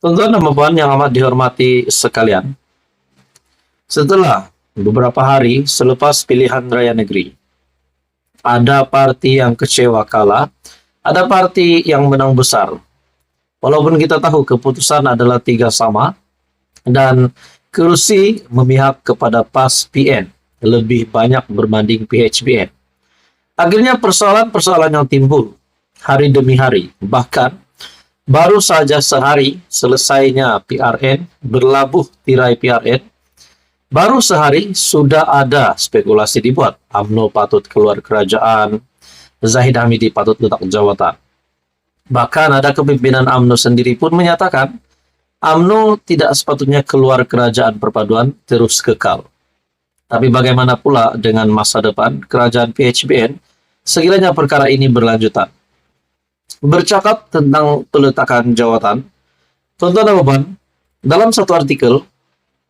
Tuan-tuan dan puan yang amat dihormati sekalian, setelah beberapa hari selepas pilihan raya negeri, ada parti yang kecewa kalah, ada parti yang menang besar. Walaupun kita tahu keputusan adalah 3-sama, dan kerusi memihak kepada PAS PN lebih banyak berbanding PHBN. Akhirnya persoalan-persoalan yang timbul hari demi hari, bahkan baru saja sehari selesainya PRN, berlabuh tirai PRN, baru sehari sudah ada spekulasi dibuat. UMNO patut keluar kerajaan, Zahid Hamidi patut letak jawatan. Bahkan ada kepimpinan UMNO sendiri pun menyatakan UMNO tidak sepatutnya keluar kerajaan perpaduan, terus kekal. Tapi bagaimana pula dengan masa depan kerajaan PHBN sekiranya perkara ini berlanjutan? Bercakap tentang peletakan jawatan, tuan-tuan dan puan, dalam satu artikel,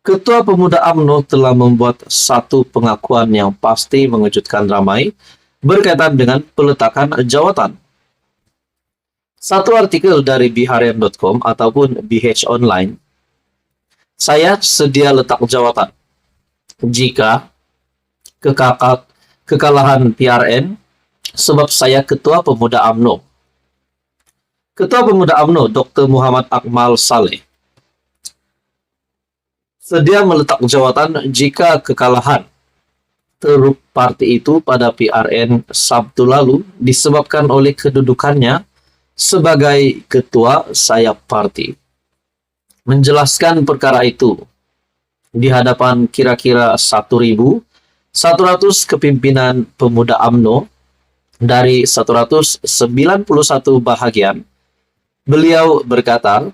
Ketua Pemuda UMNO telah membuat satu pengakuan yang pasti mengejutkan ramai berkaitan dengan peletakan jawatan. Satu artikel dari biharian.com ataupun BH Online, saya sedia letak jawatan jika kekalahan PRN sebab saya Ketua Pemuda UMNO. Ketua Pemuda UMNO Dr. Muhammad Akmal Saleh sedia meletak jawatan jika kekalahan teruk parti itu pada PRN Sabtu lalu disebabkan oleh kedudukannya sebagai ketua sayap parti. Menjelaskan perkara itu di hadapan kira-kira 1.100 kepimpinan pemuda UMNO dari 191 bahagian, beliau berkata,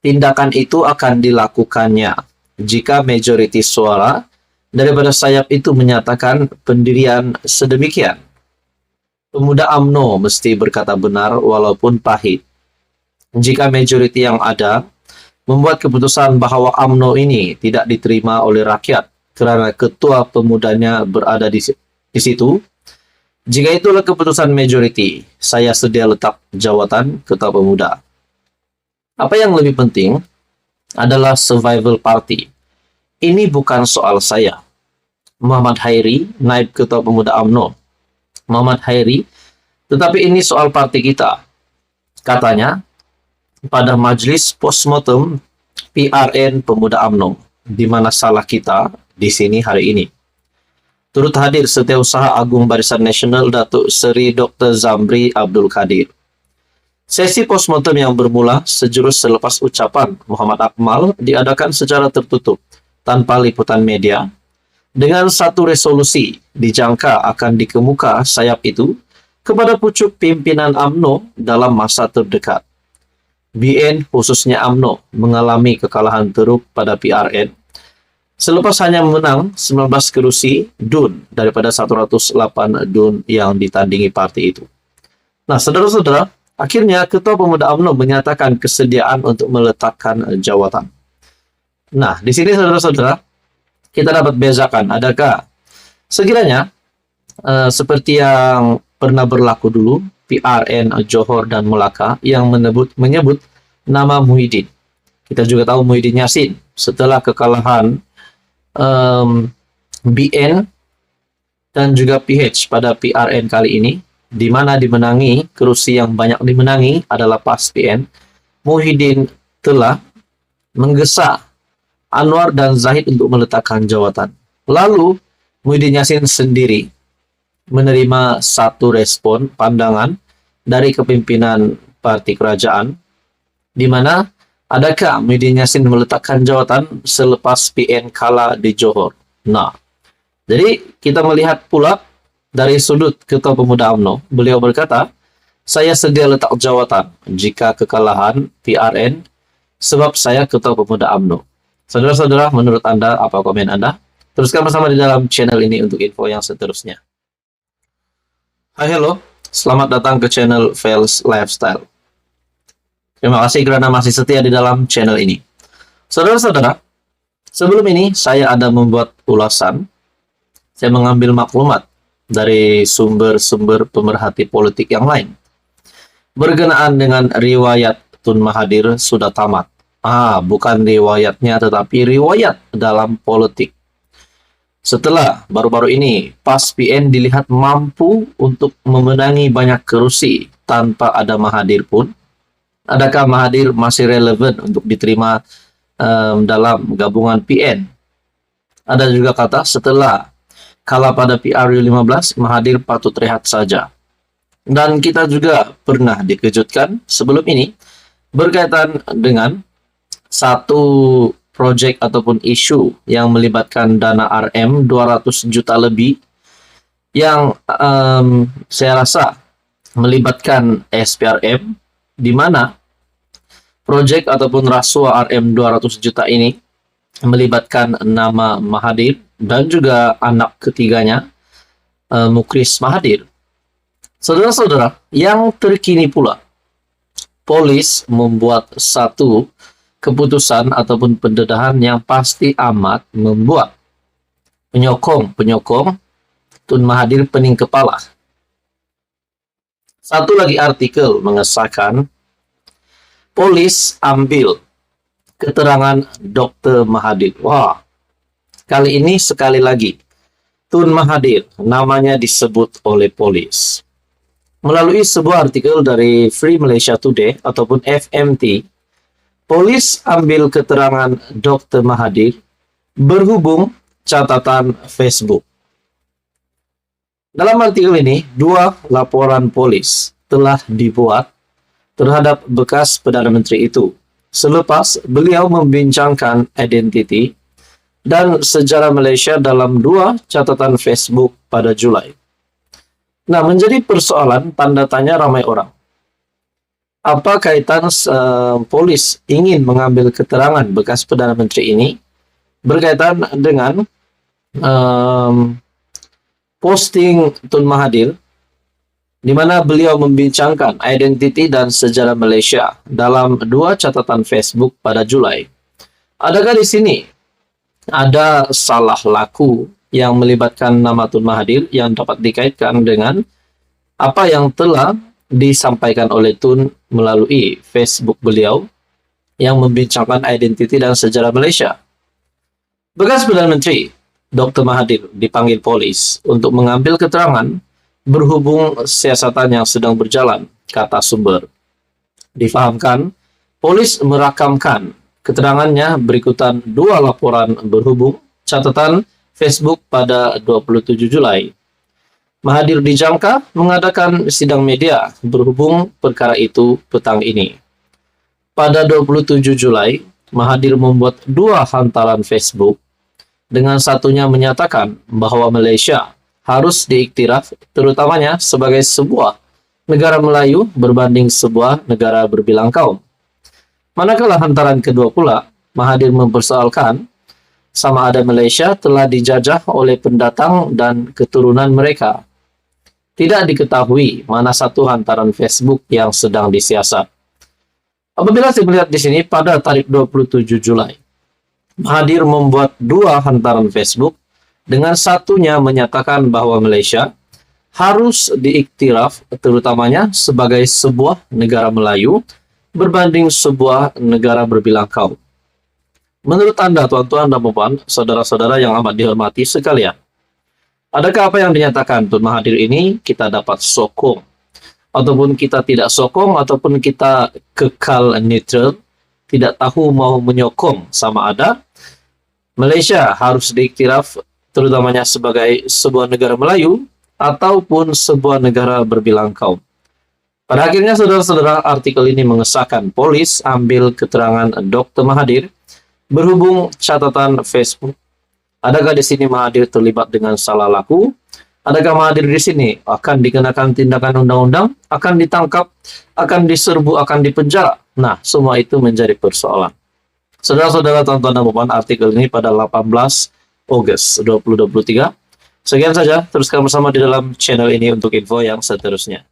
tindakan itu akan dilakukannya jika majoriti suara daripada sayap itu menyatakan pendirian sedemikian. Pemuda UMNO mesti berkata benar walaupun pahit. Jika majoriti yang ada membuat keputusan bahwa UMNO ini tidak diterima oleh rakyat karena ketua pemudanya berada di situ, jika itulah keputusan majoriti, saya sedia letak jawatan ketua pemuda. Apa yang lebih penting adalah survival party. Ini bukan soal saya. Muhammad Hairi, naib ketua pemuda UMNO. Muhammad Hairi, tetapi ini soal parti kita. Katanya, pada majlis postmortem PRN Pemuda UMNO, di mana salah kita di sini hari ini. Turut hadir Setiausaha Agung Barisan Nasional Datuk Seri Dr. Zamri Abdul Kadir. Sesi postmortem yang bermula sejurus selepas ucapan Muhammad Akmal diadakan secara tertutup, tanpa liputan media, dengan satu resolusi dijangka akan dikemuka sayap itu kepada pucuk pimpinan UMNO dalam masa terdekat. BN khususnya UMNO mengalami kekalahan teruk pada PRN selepas hanya menang 19 kerusi DUN daripada 108 DUN yang ditandingi parti itu. Nah, saudara-saudara, akhirnya Ketua Pemuda UMNO menyatakan kesediaan untuk meletakkan jawatan. Nah, di sini saudara-saudara, kita dapat bezakan, adakah sekiranya seperti yang pernah berlaku dulu, PRN Johor dan Melaka yang menyebut nama Muhyiddin. Kita juga tahu Muhyiddin Yassin setelah kekalahan BN dan juga PH pada PRN kali ini, di mana dimenangi, kerusi yang banyak dimenangi adalah PAS PN, Muhyiddin telah menggesa Anwar dan Zahid untuk meletakkan jawatan. Lalu, Muhyiddin Yassin sendiri menerima satu respon pandangan dari kepimpinan parti kerajaan, di mana adakah Muhyiddin Yassin meletakkan jawatan selepas PN kalah di Johor. Nah, jadi kita melihat pula dari sudut Ketua Pemuda UMNO, beliau berkata, saya sedia letak jawatan jika kekalahan PRN sebab saya Ketua Pemuda UMNO. Saudara-saudara, menurut Anda, apa komen Anda? Teruskan bersama di dalam channel ini untuk info yang seterusnya. Hai, hello. Selamat datang ke channel Vels Lifestyle. Terima kasih karena masih setia di dalam channel ini. Saudara-saudara, sebelum ini saya ada membuat ulasan. Saya mengambil maklumat dari sumber-sumber pemerhati politik yang lain berkenaan dengan riwayat Tun Mahathir sudah tamat. Bukan riwayatnya tetapi riwayat dalam politik. Setelah baru-baru ini PAS PN dilihat mampu untuk memenangi banyak kerusi tanpa ada Mahathir pun, adakah Mahathir masih relevan untuk diterima dalam gabungan PN? Ada juga kata setelah kalah pada PRU15, Mahathir patut rehat saja. Dan kita juga pernah dikejutkan sebelum ini berkaitan dengan satu proyek ataupun isu yang melibatkan dana RM 200 juta lebih yang saya rasa melibatkan SPRM, di mana proyek ataupun rasuah RM 200 juta ini melibatkan nama Mahathir dan juga anak ketiganya, Mukris Mahathir. Saudara-saudara, yang terkini pula, polis membuat satu keputusan ataupun pendedahan yang pasti amat membuat penyokong Tun Mahathir pening kepala. Satu lagi artikel mengesahkan polis ambil keterangan Dr. Mahathir. Wah, kali ini sekali lagi Tun Mahathir namanya disebut oleh polis. Melalui sebuah artikel dari Free Malaysia Today ataupun FMT, polis ambil keterangan Dr. Mahathir berhubung catatan Facebook. Dalam artikel ini, 2 laporan polis telah dibuat terhadap bekas Perdana Menteri itu selepas beliau membincangkan identiti dan sejarah Malaysia dalam 2 catatan Facebook pada Julai. Nah, menjadi persoalan tanda tanya ramai orang. Apa kaitan polis ingin mengambil keterangan bekas Perdana Menteri ini berkaitan dengan posting Tun Mahathir di mana beliau membincangkan identiti dan sejarah Malaysia dalam 2 catatan Facebook pada Julai. Adakah di sini ada salah laku yang melibatkan nama Tun Mahathir yang dapat dikaitkan dengan apa yang telah disampaikan oleh Tun melalui Facebook beliau yang membincangkan identiti dan sejarah Malaysia? Bekas Perdana Menteri Dr. Mahathir dipanggil polis untuk mengambil keterangan berhubung siasatan yang sedang berjalan, kata sumber. Difahamkan, polis merakamkan keterangannya berikutan 2 laporan berhubung catatan Facebook pada 27 Julai. Mahathir dijangka mengadakan sidang media berhubung perkara itu petang ini. Pada 27 Julai, Mahathir membuat 2 hantaran Facebook, dengan satunya menyatakan bahwa Malaysia harus diiktiraf terutamanya sebagai sebuah negara Melayu berbanding sebuah negara berbilang kaum. Manakala hantaran kedua pula, Mahathir mempersoalkan sama ada Malaysia telah dijajah oleh pendatang dan keturunan mereka. Tidak diketahui mana satu hantaran Facebook yang sedang disiasat. Apabila saya melihat di sini pada tarikh 27 Julai, Mahathir membuat 2 hantaran Facebook, dengan satunya menyatakan bahwa Malaysia harus diiktiraf terutamanya sebagai sebuah negara Melayu berbanding sebuah negara berbilang kaum. Menurut Anda, tuan-tuan dan puan, saudara-saudara yang amat dihormati sekalian, adakah apa yang dinyatakan Tun Mahathir ini kita dapat sokong, ataupun kita tidak sokong, ataupun kita kekal neutral, tidak tahu mau menyokong sama ada Malaysia harus diiktiraf terutamanya sebagai sebuah negara Melayu ataupun sebuah negara berbilang kaum? Pada akhirnya, saudara-saudara, artikel ini mengesahkan polis ambil keterangan Dr. Mahathir berhubung catatan Facebook. Adakah di sini Mahathir terlibat dengan salah laku? Adakah Mahathir di sini akan dikenakan tindakan undang-undang, akan ditangkap, akan diserbu, akan dipenjara? Nah, semua itu menjadi persoalan. Saudara-saudara, tonton dan puan, artikel ini pada 18 Agustus 2023. Sekian saja, teruskan bersama di dalam channel ini untuk info yang seterusnya.